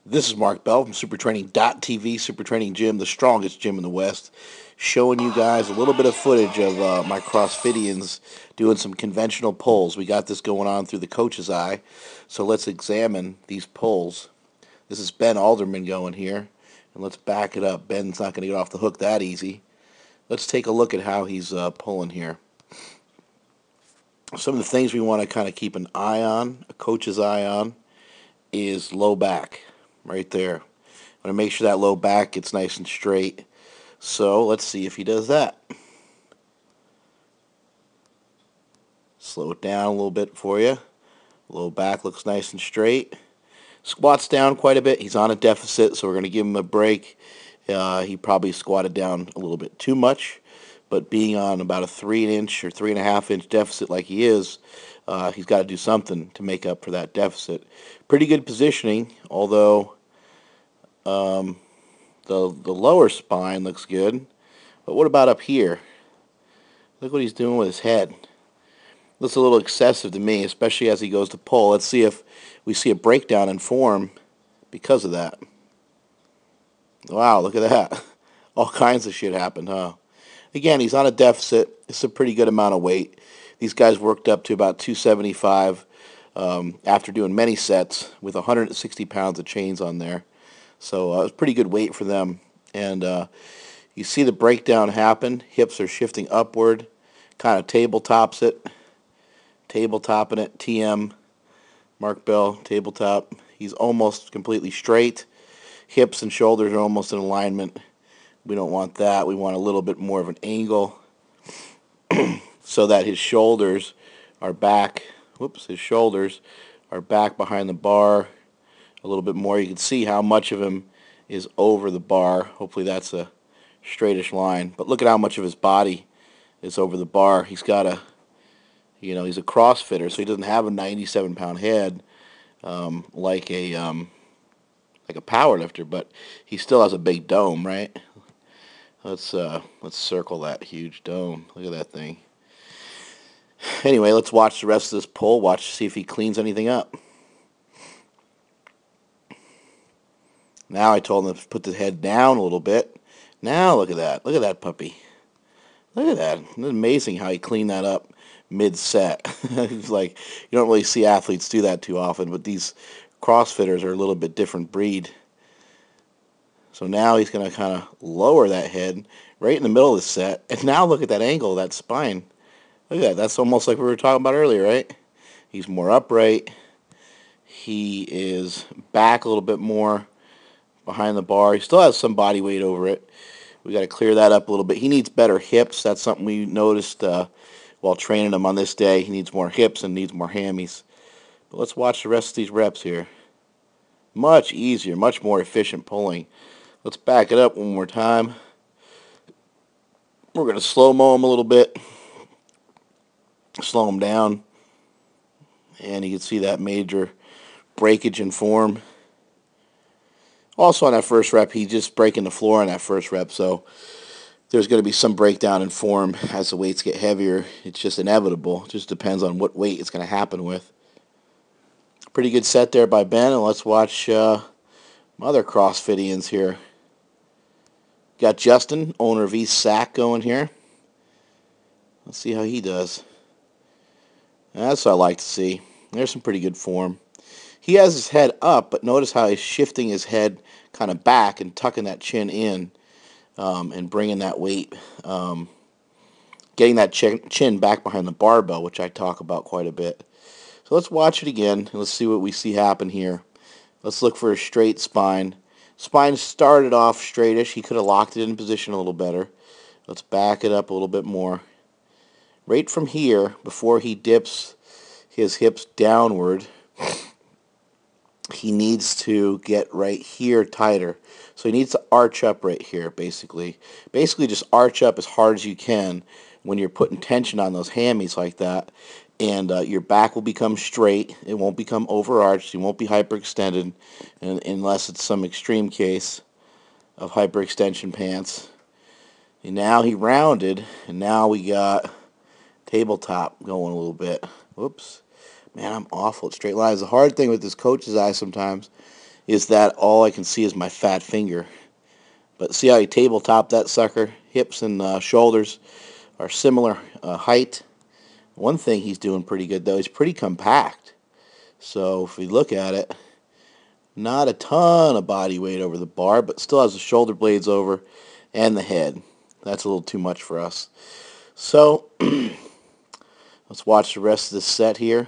This is Mark Bell from SuperTraining.tv, Super Training Gym, the strongest gym in the West, showing you guys a little bit of footage of my CrossFitians doing some conventional pulls. We got this going on through the coach's eye, so let's examine these pulls. This is Ben Alderman going here, and let's back it up. Ben's not going to get off the hook that easy. Let's take a look at how he's pulling here. Some of the things we want to kind of keep an eye on, a coach's eye on, is low back, right there. I want to make sure that low back gets nice and straight. So let's see if he does that. Slow it down a little bit for you. Low back looks nice and straight. Squats down quite a bit. He's on a deficit, so we're going to give him a break. He probably squatted down a little bit too much, but being on about a 3-inch or 3.5-inch deficit like he is, he's got to do something to make up for that deficit. Pretty good positioning, although the lower spine looks good. But what about up here? Look what he's doing with his head. Looks a little excessive to me, especially as he goes to pull. Let's see if we see a breakdown in form because of that. Wow, look at that. All kinds of shit happened, huh? Again, he's on a deficit. It's a pretty good amount of weight. These guys worked up to about 275 after doing many sets with 160 pounds of chains on there. So it was pretty good weight for them. And you see the breakdown happen. Hips are shifting upward. Kind of tabletops it. Tabletopping it. TM. Mark Bell, tabletop. He's almost completely straight. Hips and shoulders are almost in alignment. We don't want that. We want a little bit more of an angle so that his shoulders are back. Whoops, his shoulders are back behind the bar a little bit more. You can see how much of him is over the bar. Hopefully that's a straightish line. But look at how much of his body is over the bar. He's got a, he's a CrossFitter, so he doesn't have a 97-pound head like a power lifter, but he still has a big dome, right? Let's circle that huge dome. Look at that thing. Anyway, let's watch the rest of this pull. Watch to see if he cleans anything up. Now I told him to put the head down a little bit. Now look at that. Look at that puppy. Look at that. It's amazing how he cleaned that up mid-set. It's like you don't really see athletes do that too often, but these CrossFitters are a little bit different breed. So now he's going to kind of lower that head right in the middle of the set. And now look at that angle of that spine. Look at that. That's almost like we were talking about earlier, right? He's more upright. He is back a little bit more behind the bar. He still has some body weight over it. We got to clear that up a little bit. He needs better hips. That's something we noticed while training him on this day. He needs more hips and needs more hammies. But let's watch the rest of these reps here. Much easier, much more efficient pulling. Let's back it up one more time. We're going to slow-mo him a little bit. Slow him down. And you can see that major breakage in form. Also on that first rep, he's just breaking the floor on that first rep, so there's going to be some breakdown in form as the weights get heavier. It's just inevitable. It just depends on what weight it's going to happen with. Pretty good set there by Ben, and let's watch my other CrossFitians here. Got Justin, owner of East Sac, going here. Let's see how he does. That's what I like to see. There's some pretty good form. He has his head up, but notice how he's shifting his head kind of back and tucking that chin in and bringing that weight, getting that chin back behind the barbell, which I talk about quite a bit. So let's watch it again, and let's see what we see happen here. Let's look for a straight spine. Spine started off straightish. He could have locked it in position a little better. Let's back it up a little bit more. Right from here, before he dips his hips downward, he needs to get right here tighter. So he needs to arch up right here, basically. Basically just arch up as hard as you can when you're putting tension on those hammies like that. And your back will become straight. It won't become overarched. You won't be hyperextended unless it's some extreme case of hyperextension pants. And now he rounded, and now we got tabletop going a little bit. Whoops. Man, I'm awful at straight lines. The hard thing with this coach's eye sometimes is that all I can see is my fat finger. But see how he tabletop that sucker? Hips and shoulders are similar height. One thing he's doing pretty good, though, he's pretty compact. So if we look at it, not a ton of body weight over the bar, but still has the shoulder blades over and the head. That's a little too much for us. So let's watch the rest of this set here.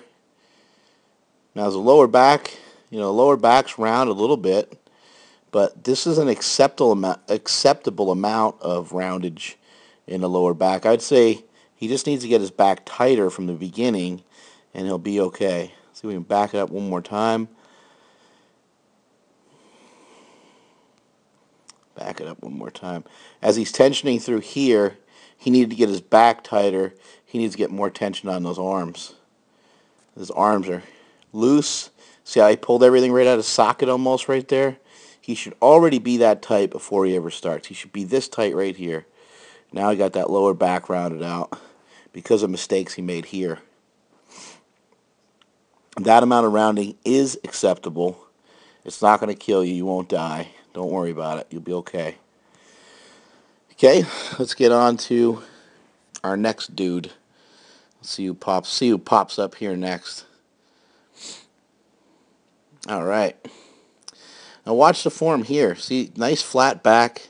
Now the lower back, lower back's round a little bit, but this is an acceptable amount of roundage in the lower back. I'd say he just needs to get his back tighter from the beginning, and he'll be okay. See if we can back it up one more time. Back it up one more time. As he's tensioning through here, he needed to get his back tighter. He needs to get more tension on those arms. His arms are loose. See how he pulled everything right out of socket almost right there? He should already be that tight before he ever starts. He should be this tight right here. Now he got that lower back rounded out because of mistakes he made here. That amount of rounding is acceptable. It's not going to kill you. You won't die. Don't worry about it. You'll be okay. Okay, let's get on to our next dude. Let's see who pops up here next. All right. Now watch the form here. See, nice flat back,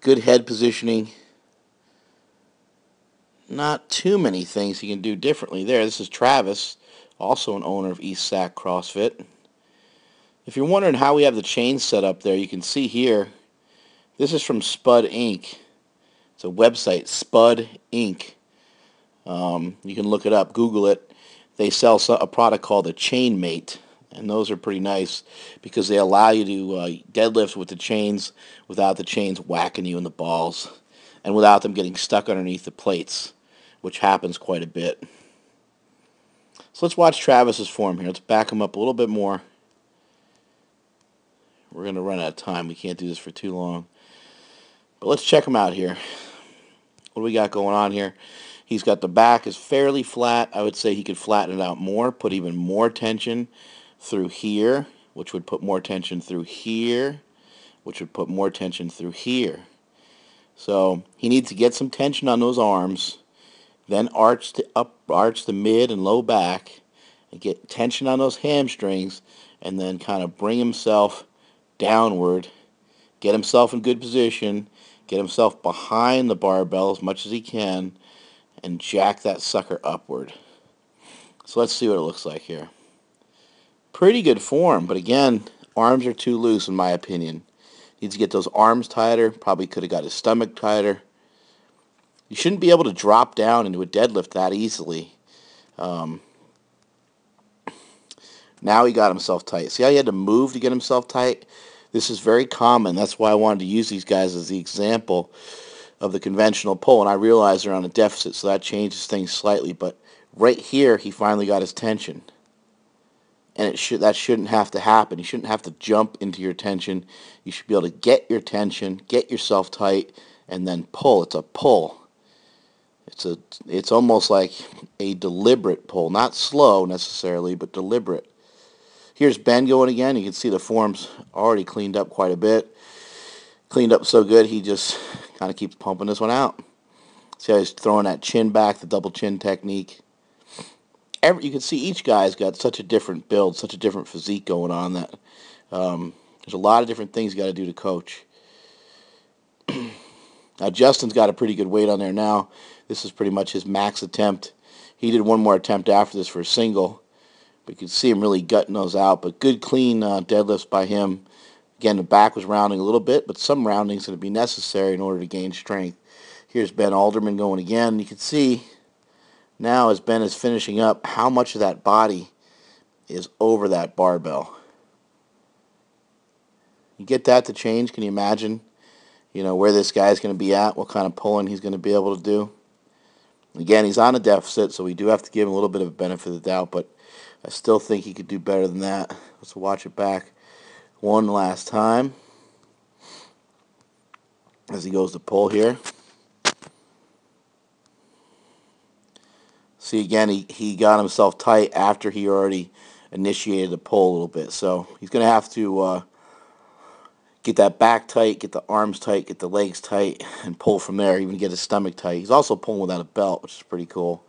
good head positioning. Not too many things you can do differently there. This is Travis, also an owner of East Sac CrossFit. If you're wondering how we have the chains set up there, you can see here, this is from Spud Inc. It's a website, Spud Inc. You can look it up, Google it. They sell a product called a Chain Mate, and those are pretty nice because they allow you to deadlift with the chains without the chains whacking you in the balls and without them getting stuck underneath the plates, which happens quite a bit. So let's watch Travis's form here. Let's back him up a little bit more. We're going to run out of time. We can't do this for too long. But let's check him out here. What do we got going on here? He's got the back is fairly flat. I would say he could flatten it out more, put even more tension through here, which would put more tension through here, which would put more tension through here. So he needs to get some tension on those arms, then arch the mid and low back, and get tension on those hamstrings, and then kind of bring himself downward, get himself in good position, get himself behind the barbell as much as he can, and jack that sucker upward. So let's see what it looks like here. Pretty good form, but again, arms are too loose in my opinion. Needs to get those arms tighter, probably could have got his stomach tighter. You shouldn't be able to drop down into a deadlift that easily. Now he got himself tight. See how he had to move to get himself tight? This is very common. That's why I wanted to use these guys as the example of the conventional pull. And I realize they're on a deficit, so that changes things slightly. But right here, he finally got his tension. And that shouldn't have to happen. You shouldn't have to jump into your tension. You should be able to get your tension, get yourself tight, and then pull. It's a pull. It's almost like a deliberate pull. Not slow necessarily, but deliberate. Here's Ben going again. You can see the form's already cleaned up quite a bit. Cleaned up so good, he just kind of keeps pumping this one out. See how he's throwing that chin back, the double chin technique. You can see each guy's got such a different build, such a different physique going on that there's a lot of different things you got to do to coach. Now Justin's got a pretty good weight on there now. This is pretty much his max attempt. He did one more attempt after this for a single. But you can see him really gutting those out. But good, clean deadlifts by him. Again, the back was rounding a little bit, but some rounding is going to be necessary in order to gain strength. Here's Ben Alderman going again. You can see now as Ben is finishing up how much of that body is over that barbell. You get that to change, can you imagine? Where this guy's going to be at, what kind of pulling he's going to be able to do. Again, he's on a deficit, so we do have to give him a little bit of a benefit of the doubt, but I still think he could do better than that. Let's watch it back one last time as he goes to pull here. See, again, he got himself tight after he already initiated the pull a little bit. So he's going to have to get that back tight, get the arms tight, get the legs tight, and pull from there, even get his stomach tight. He's also pulling without a belt, which is pretty cool.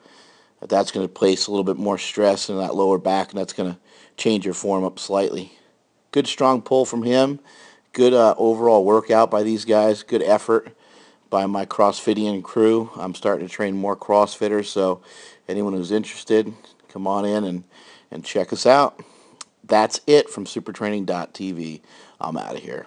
That's going to place a little bit more stress in that lower back, and that's going to change your form up slightly. Good strong pull from him. Good overall workout by these guys. Good effort by my CrossFitian crew. I'm starting to train more CrossFitters, so anyone who's interested, come on in and check us out. That's it from supertraining.tv. I'm out of here.